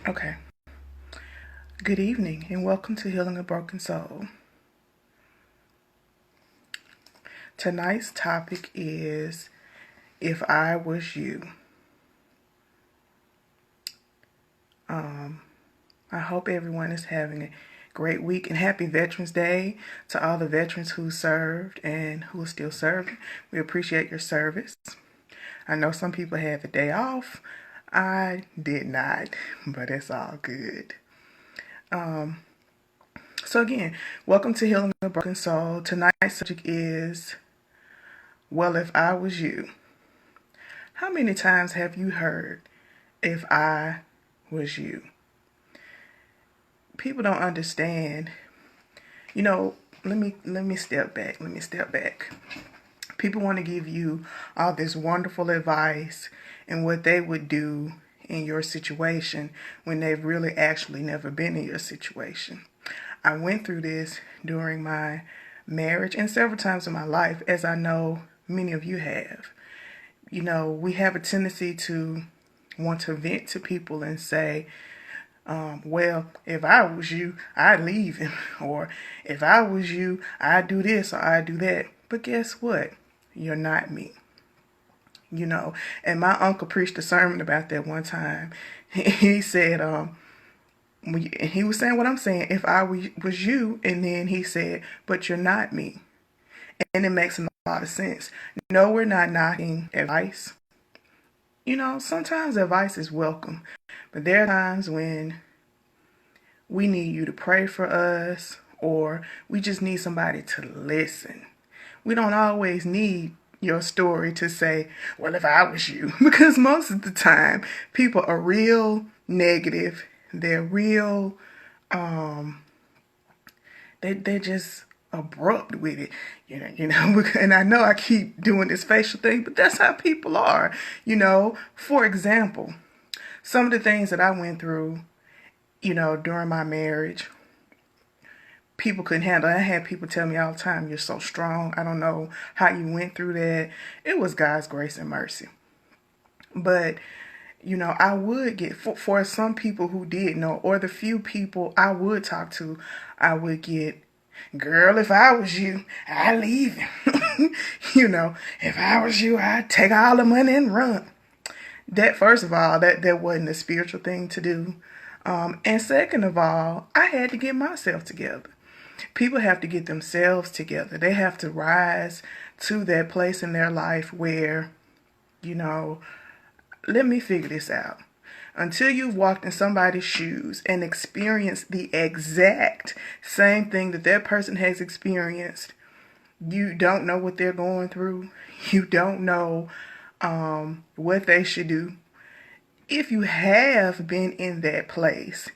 Okay. Good evening and welcome to Healing a Broken Soul. Tonight's topic is If I Was You. I hope everyone is having a great week and happy Veterans Day to all the veterans who served and who are still serving. We appreciate your service. I know some people had the day off. I did not, but it's all good. So again, welcome to Healing a Broken Soul. Tonight's subject is, well, if I was you. How many times have you heard, if I was you? People don't understand. Let me step back. People want to give you all this wonderful advice and what they would do in your situation when they've really actually never been in your situation. I went through this during my marriage and several times in my life, as I know many of you have. We have a tendency to want to vent to people and say, well, if I was you, I'd leave him. Or if I was you, I'd do this or I'd do that. But guess what? You're not me. And my uncle preached a sermon about that one time. He said, he was saying what I'm saying, if I was you, and then he said, but you're not me. And it makes a lot of sense. No, we're not knocking advice. Sometimes advice is welcome, but there are times when we need you to pray for us, or we just need somebody to listen. We don't always need your story to say, well, if I was you, because most of the time people are real negative. They're real, they're just abrupt with it, and I know I keep doing this facial thing, but that's how people are. For example, some of the things that I went through, during my marriage, people couldn't handle. I had people tell me all the time, you're so strong. I don't know how you went through that. It was God's grace and mercy. But I would get, for some people who did know, or the few people I would talk to, I would get, girl, if I was you, I'd leave him. If I was you, I'd take all the money and run. That, first of all, that wasn't a spiritual thing to do. And second of all, I had to get myself together. People have to get themselves together. They have to rise to that place in their life where, let me figure this out. Until you've walked in somebody's shoes and experienced the exact same thing that person has experienced, you don't know what they're going through. You don't know what they should do. If you have been in that place,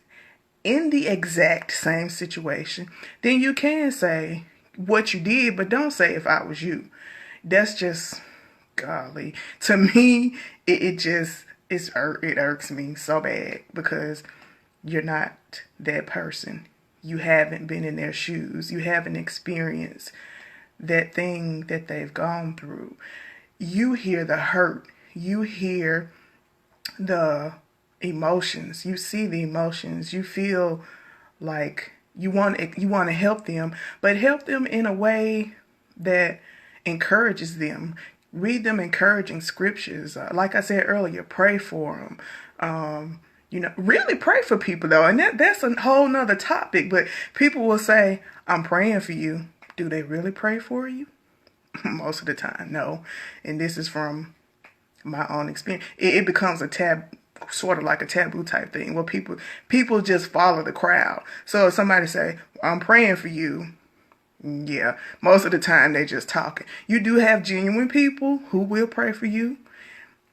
in the exact same situation, then you can say what you did, but don't say if I was you. That's just, golly. To me, it irks me so bad, because you're not that person. You haven't been in their shoes. You haven't experienced that thing that they've gone through. You hear the hurt. You hear the emotions. You see the emotions. You feel like you want to help them, but help them in a way that encourages them. Read them encouraging scriptures. Like I said earlier, pray for them. Really pray for people though. And that's a whole nother topic, but people will say, I'm praying for you. Do they really pray for you? Most of the time, no. And this is from my own experience. It becomes sort of like a taboo type thing where people just follow the crowd. So if somebody say, I'm praying for you, yeah, most of the time they just talking. You do have genuine people who will pray for you.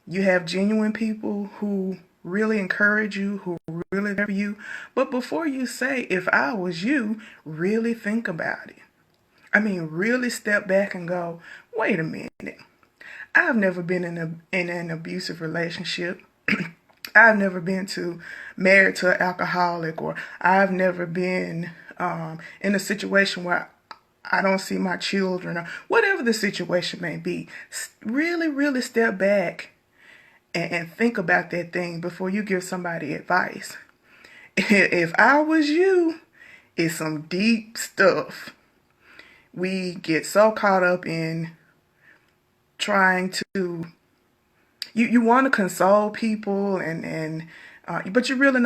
You have genuine people who really encourage you, who really care for you. But before you say, if I was you, really think about it. Really step back and go, wait a minute. I've never been in an abusive relationship. I've never been married to an alcoholic, or I've never been in a situation where I don't see my children, or whatever the situation may be. Really, really step back and think about that thing before you give somebody advice. if I was you, it's some deep stuff. We get so caught up in trying to, you want to console people, and but you're really